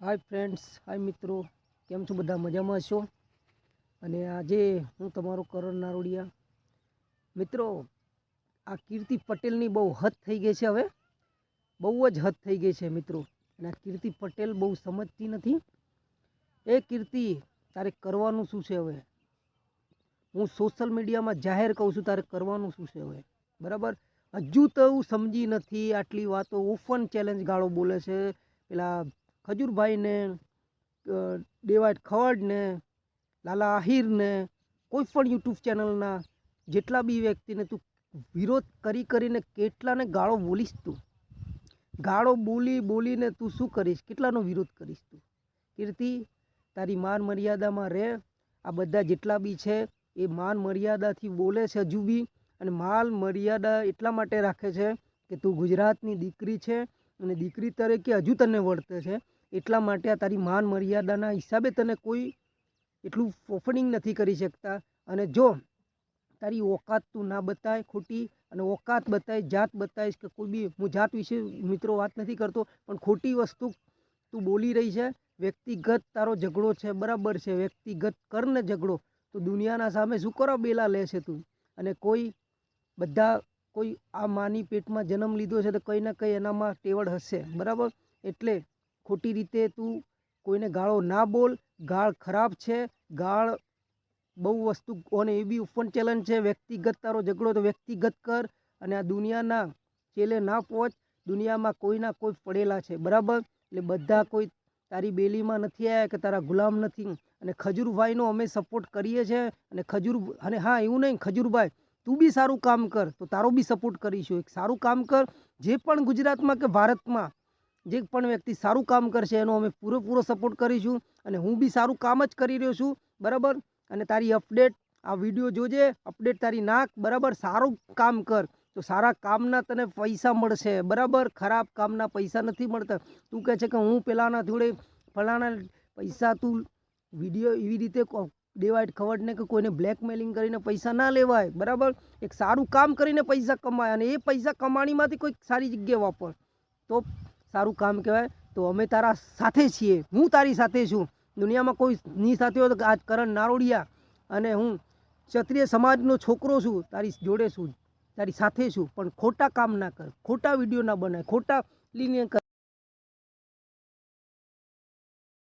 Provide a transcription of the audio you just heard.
Hi friends, हाय मित्रों, केम छो बधा मजामां छो। अने आजे हूँ तमारो करण नारोडिया। मित्रों, आ कीर्ति पटेलनी बहु हद थई गई छे। हवे बहु ज हद थई गई छे मित्रों। अने आ कीर्ति पटेल बहु समजती नथी। ए कीर्ति, तारे करवानुं शुं छे? हवे हूँ सोशल मीडिया में जाहिर कहूँ छुं, तारे करवानुं शुं छे? हवे बराबर हजू तो हूँ समझी नथी। आटली वातो ओपन चेलेंज गाळो बोले छे पेला खजूरभाई ने, डेवाइड खवड़ ने, लाला आहिर ने, कोईपण यूट्यूब चेनल जेटला बी व्यक्ति ने तू विरोध करी करीने केटलाने गाळो बोलीश। तू गाळो बोली बोली ने तू शू करीश? केटलानो विरोध करीश तू? कीर्ति, तारी मान मर्यादा में रहे। आ बधा जेटला बी छे ए मान मर्यादा थी बोले छे हजू बी। अने मान मर्यादा एटला माटे राखे छे के तू गुजरातनी दीकरी छे अने दीकरी तरीके हजू तने वर्ते छे। एटला माटे आ तारी मान मर्यादाना हिसाबे तने कोई एटलुं ओपनिंग नहीं करी सकता। अने जो तारी औकात तू ना बताय खोटी, अने औकात बताय, जात बताईश के कोई भी, हूँ जात विषे मित्रों बात नहीं करतो, पण खोटी वस्तु तू बोली रही है। व्यक्तिगत तारो झगड़ो है, बराबर है, व्यक्तिगत करने झगड़ो तो दुनियाना सामे शू करो बेला ले छे तू। अने कोई बधा कोई आ मानी पेट में जन्म लीधो है तो कई ना कई एनामां टेवड़ हशे, बराबर। एटले खोटी रीते तू कोईने गाळो ना बोल। गाळ खराब है। गाळ बहु वस्तु ओने ए बी ओपन चेलेंज है। व्यक्तिगत तारो झगड़ो तो व्यक्तिगत कर, अने आ दुनियाना चेले ना पहोंच। दुनिया में कोई ना कोई पड़ेला है, बराबर। એટલે બધા कोई तारी बेली में नहीं आया कि तारा गुलाम नहीं। अने खजूरभाई नो अमे सपोर्ट करीए छे। अने खजूर अने हाँ एवं नहीं, खजूरभाई तू बी सारू काम कर तो तारो बी सपोर्ट करीशुं। एक सारू काम कर, जे पण गुजरात में के भारत में जे पण व्यक्ति सारू काम करशे एनो अमे पूरेपूरो सपोर्ट करीशुं। अने हूँ बी सारू काम ज करी रह्यो छुं, बराबर। अने तारी अपडेट आ विडियो जोजे, अपडेट तारी नाख, बराबर। सारू काम कर तो सारा कामना तने पैसा मळशे, बराबर। खराब कामना पैसा नहीं मळता। तू कहे छे कि हूँ पेलाना जोड़े फलाना पैसा तू विडियो एवी रीते डिवाइड खवड़ ने कि कोईने ब्लेकमेलिंग करीने पैसा ना लेवाय, बराबर। एक सारू काम करीने पैसा कमाय अने ए पैसा कमाणीमांथी कोई सारी जग्याए वापर तो सारू काम कहेवाय। तो अमे तारा साथे छीए, हूँ तारी साथे छूँ। दुनिया में कोई नी साथे हो तो आज करण नारोडिया अने हूँ क्षत्रिय समाजनो छोकरो छूँ, तारी जोड़े छूँ, तारी साथे छूँ। पण खोटा काम ना कर, खोटा विडियो ना बनाय, खोटा लीने कर।